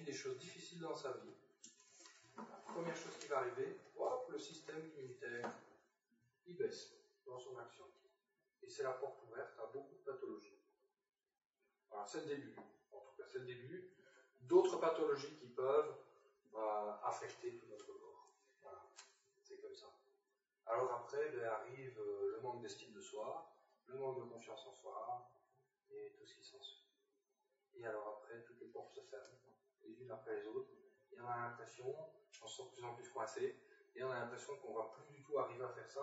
des choses difficiles dans sa vie, première chose qui va arriver, hop, le système immunitaire, il baisse dans son action. Et c'est la porte ouverte à beaucoup de pathologies. Voilà, c'est le début. En tout cas, c'est le début. D'autres pathologies qui peuvent affecter tout notre corps. Voilà, c'est comme ça. Alors après, arrive le manque d'estime de soi, le manque de confiance en soi, et tout ce qui s'ensuit. Et alors après, toutes les portes se ferment, les unes après les autres, et on a l'impression, on se sent de plus en plus coincé, et on a l'impression qu'on ne va plus du tout arriver à faire ça,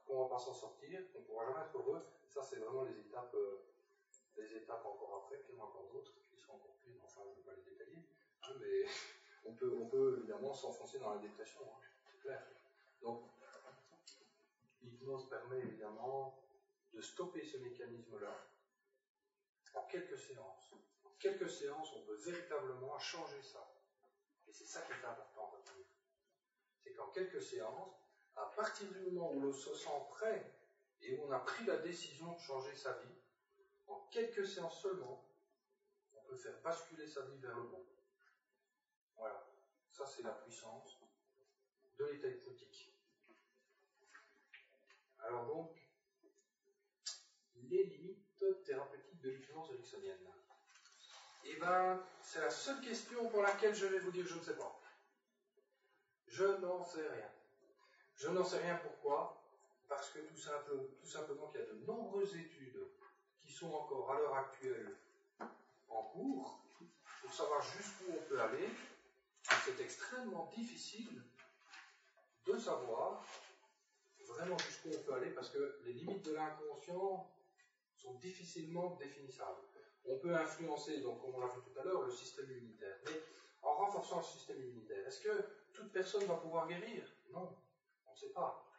qu'on ne va pas s'en sortir, qu'on ne pourra jamais être heureux. Ça, c'est vraiment les étapes encore après, puis il y en a encore d'autres qui sont encore pires, enfin, je ne vais pas les détailler, hein, mais on peut évidemment s'enfoncer dans la dépression, hein, c'est clair. Donc, l'hypnose permet évidemment de stopper ce mécanisme-là en quelques séances. En quelques séances, on peut véritablement changer ça. Et c'est ça qui est important à retenir. C'est qu'en quelques séances, à partir du moment où l'on se sent prêt et où on a pris la décision de changer sa vie, en quelques séances seulement, on peut faire basculer sa vie vers le bon. Voilà. Ça, c'est la puissance de l'état hypnotique. Alors donc, les limites thérapeutiques de l'hypnose ericksonienne. Eh bien, c'est la seule question pour laquelle je vais vous dire je ne sais pas. Je n'en sais rien. Je n'en sais rien pourquoi? Parce que tout simplement qu'il y a de nombreuses études qui sont encore à l'heure actuelle en cours pour savoir jusqu'où on peut aller. C'est extrêmement difficile de savoir vraiment jusqu'où on peut aller parce que les limites de l'inconscient sont difficilement définissables. On peut influencer, donc comme on l'a vu tout à l'heure, le système immunitaire. Mais en renforçant le système immunitaire, est-ce que toute personne va pouvoir guérir? Non, on ne sait pas.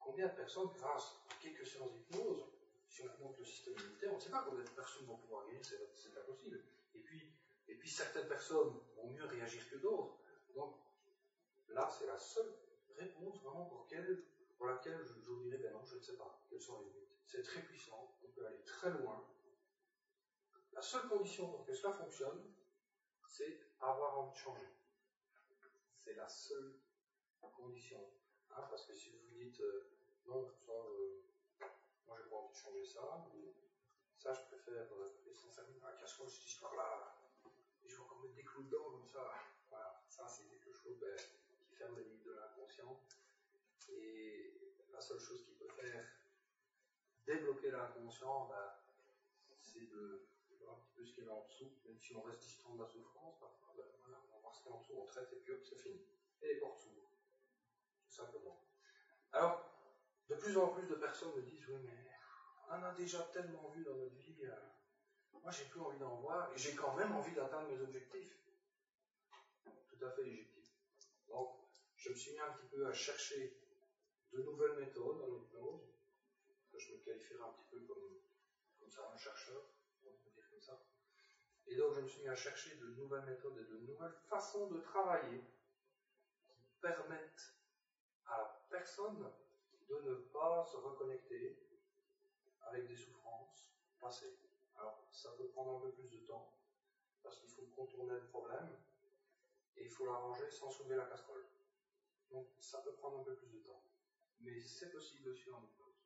Combien de personnes, grâce à quelques séances d'hypnose, si on augmente le système immunitaire, on ne sait pas combien de personnes vont pouvoir guérir, c'est impossible. Et puis certaines personnes vont mieux réagir que d'autres. Donc là, c'est la seule réponse vraiment pour laquelle je vous dirais, ben non, je ne sais pas quelles sont les limites. C'est très puissant, on peut aller très loin. La seule condition pour que cela fonctionne, c'est avoir envie de changer. C'est la seule condition. Hein, parce que si vous vous dites, non, ça, moi j'ai pas envie de changer ça, ou ça je préfère laisser ça, casse-moi cette histoire-là, et je vais encore mettre des clous dedans comme ça. Voilà, ça c'est quelque chose qui ferme les limites de l'inconscient. Et la seule chose qui peut faire débloquer l'inconscient, c'est de voir un petit peu ce qu'il y a en dessous, même si on reste distant de la souffrance, parfois, voilà, on va voir ce qu'il y a en dessous, on traite et puis hop, c'est fini. Et les portes s'ouvrent, tout simplement. Alors, de plus en plus de personnes me disent, oui, mais on en a déjà tellement vu dans notre vie, moi j'ai plus envie d'en voir, et j'ai quand même envie d'atteindre mes objectifs. Tout à fait légitime. Donc, je me suis mis un petit peu à chercher de nouvelles méthodes en hypnose, que je me qualifierais un petit peu comme ça, un chercheur, on peut dire comme ça. Et donc je me suis mis à chercher de nouvelles méthodes et de nouvelles façons de travailler qui permettent à la personne de ne pas se reconnecter avec des souffrances passées. Alors ça peut prendre un peu plus de temps, parce qu'il faut contourner le problème, et il faut l'arranger sans soulever la casserole. Donc ça peut prendre un peu plus de temps. Mais c'est possible aussi en hypnose.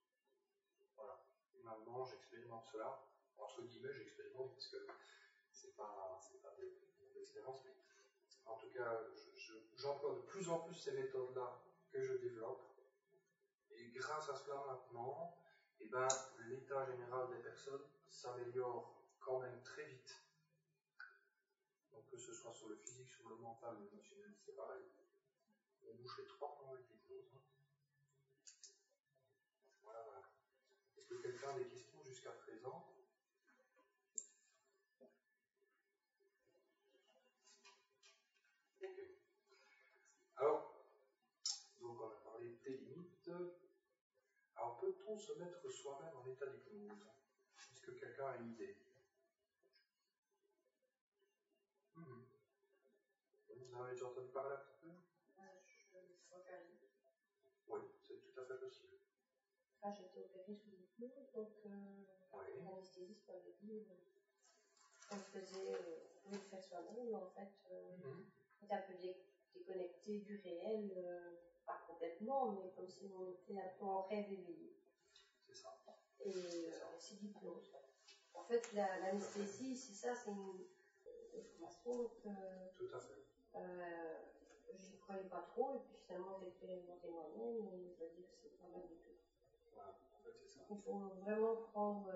Voilà. Et maintenant, j'expérimente cela. Entre guillemets, j'expérimente parce que c'est pas de l'expérience, mais en tout cas, j'emploie de plus en plus ces méthodes-là que je développe. Et grâce à cela, maintenant, l'état général des personnes s'améliore quand même très vite. Donc que ce soit sur le physique, sur le mental, ou l'émotionnel, c'est pareil. On bouge les 3 points avec l'hypnose. Voilà. Est-ce que quelqu'un a des questions jusqu'à présent? Ok. Alors, donc on a parlé des limites. Alors, peut-on se mettre soi-même en état d'hypnose? Est-ce que quelqu'un a une idée? Vous en avez déjà entendu parler un petit peu? Je vocalise. Oui, c'est tout à fait possible. Ah, j'ai été opérée sous l'hypnose, donc l'anesthésiste m'avait dit on faisait pouvez le faire soi-même, mais en fait, on est un peu déconnecté du réel, pas complètement, mais comme si on était un peu en rêve éveillé. C'est ça. Et c'est l'hypnose. En fait, l'anesthésie, c'est ça, c'est une formation que. Tout à fait. Je n'y croyais pas trop, et puis finalement j'ai expérimenté moi-même, et je dois dire que c'est pas mal du tout. Voilà, en fait c'est ça. Il faut vraiment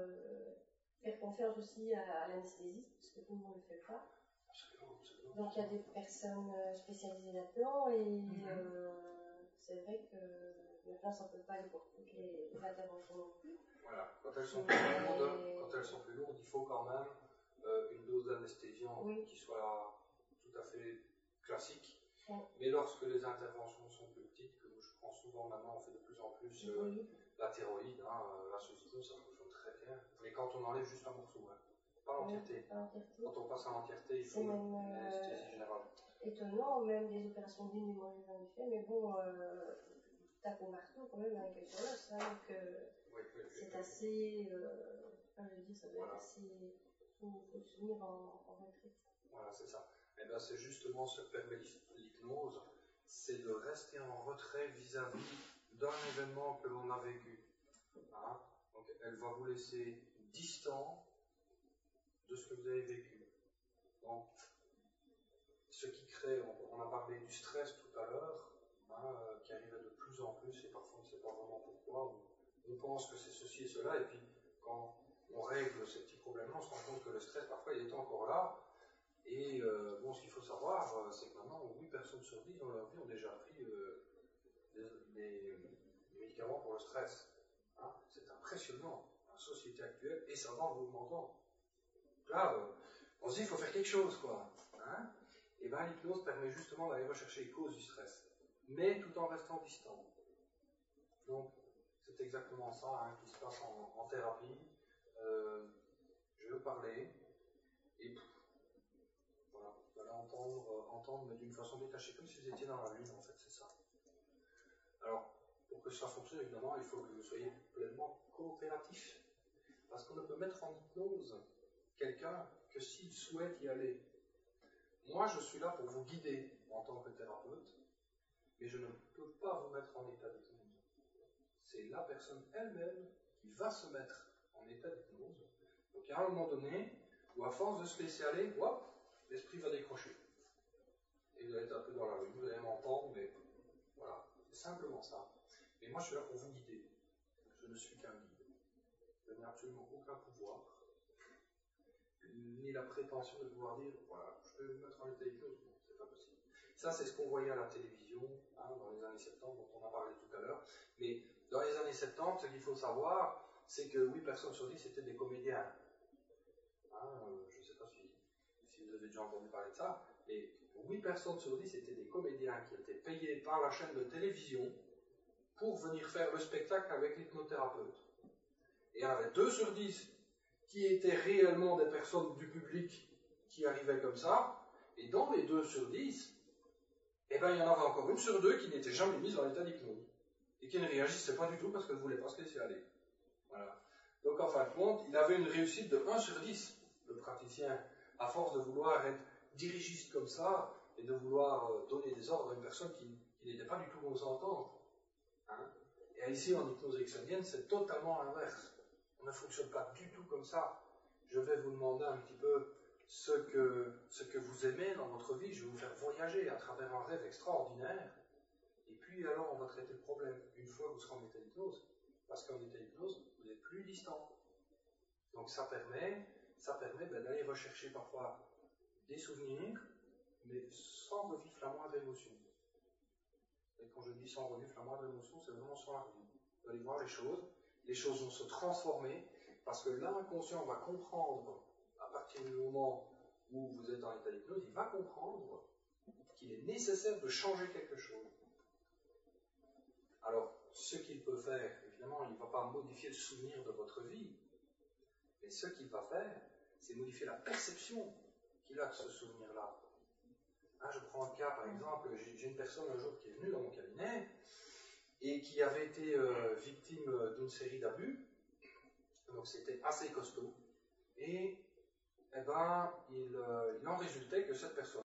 faire confiance aussi à l'anesthésiste, parce que tout le monde ne le fait pas. Absolument. Donc il y a des personnes spécialisées là-dedans, et c'est vrai que maintenant ça ne peut pas aller pour toutes les interventions non plus. Voilà, quand elles sont plus lourdes, il faut quand même une dose d'anesthésiant qui soit tout à fait classique. Mais lorsque les interventions sont plus petites, que je prends souvent maintenant, on fait de plus en plus la thyroïde, la sous-hypnose, ça fonctionne très bien. Mais quand on enlève juste un morceau, pas l'entièreté. Quand on passe à l'entièreté, il faut une anesthésie générale. Étonnant, même des opérations d'une, moi j'ai jamais fait, mais bon, tape au marteau quand même avec quelque chose, donc c'est assez, je veux dire, ça doit être assez, faut se tenir en retraite. Voilà, c'est ça. Et bien c'est justement ce que permet l'hypnose, c'est de rester en retrait vis-à-vis d'un événement que l'on a vécu. Donc elle va vous laisser distant de ce que vous avez vécu. Donc, ce qui crée, on a parlé du stress tout à l'heure, qui arrive de plus en plus, et parfois on ne sait pas vraiment pourquoi, on pense que c'est ceci et cela, et puis quand on règle ces petits problèmes-là, on se rend compte que le stress, parfois, il est encore là. Et ce qu'il faut savoir, c'est que maintenant, 8 personnes sur 10 dans leur vie ont déjà pris des médicaments pour le stress. C'est impressionnant, la société actuelle, et ça va en augmentant. Là, on se dit qu'il faut faire quelque chose, quoi. Et bien, l'hypnose permet justement d'aller rechercher les causes du stress, mais tout en restant distant. Donc, c'est exactement ça qui se passe en thérapie. Je vais vous parler, et voilà, vous allez entendre, mais d'une façon détachée, comme si vous étiez dans la lune, en fait, c'est ça. Alors, pour que ça fonctionne, évidemment, il faut que vous soyez pleinement coopératif, parce qu'on ne peut mettre en hypnose quelqu'un que s'il souhaite y aller. Moi, je suis là pour vous guider en tant que thérapeute, mais je ne peux pas vous mettre en état d'hypnose. C'est la personne elle-même qui va se mettre en état d'hypnose. Donc, il y a un moment donné où, à force de se laisser aller, l'esprit va décrocher. Et vous allez être un peu dans la rue, vous allez m'entendre, mais voilà, c'est simplement ça. Mais moi, je suis là pour vous guider. Je ne suis qu'un guide. Je n'ai absolument aucun pouvoir, ni la prétention de pouvoir dire, voilà, je vais vous mettre en état d'hypnose. Non, c'est pas possible. Ça, c'est ce qu'on voyait à la télévision, dans les années 70, dont on a parlé tout à l'heure. Mais dans les années 70, ce qu'il faut savoir, c'est que 8 personnes sur 10 étaient des comédiens. Je ne sais pas si vous avez déjà entendu parler de ça, mais 8 personnes sur 10 étaient des comédiens qui étaient payés par la chaîne de télévision pour venir faire le spectacle avec l'hypnothérapeute. Et il y en avait 2 sur 10 qui étaient réellement des personnes du public qui arrivaient comme ça, et dans les 2 sur 10, il y en avait encore 1 sur 2 qui n'était jamais mise en état d'hypnose, et qui ne réagissait pas du tout parce qu'elle ne voulait pas se laisser aller. Voilà. Donc en fin de compte, il avait une réussite de 1 sur 10, le praticien, à force de vouloir être dirigiste comme ça, et de vouloir donner des ordres à une personne qui n'était pas du tout consentante. Et ici, en hypnose ericksonienne, c'est totalement l'inverse. On ne fonctionne pas du tout comme ça. Je vais vous demander un petit peu ce que vous aimez dans votre vie. Je vais vous faire voyager à travers un rêve extraordinaire. Et puis alors, on va traiter le problème une fois que vous serez en état d'hypnose. Parce qu'en état d'hypnose, vous n'êtes plus distant. Donc ça permet d'aller rechercher parfois des souvenirs, mais sans revivre la moindre émotion. Et quand je dis sans revivre la moindre émotion, c'est vraiment sans la revivre. Vous allez voir les choses vont se transformer, parce que l'inconscient va comprendre, à partir du moment où vous êtes en état d'hypnose, il va comprendre qu'il est nécessaire de changer quelque chose. Alors, ce qu'il peut faire, évidemment, il ne va pas modifier le souvenir de votre vie, mais ce qu'il va faire, c'est modifier la perception qu'il a de ce souvenir-là. Je prends le cas, par exemple, j'ai une personne un jour qui est venue dans mon cabinet et qui avait été victime d'une série d'abus, donc c'était assez costaud, et eh ben, il en résultait que cette personne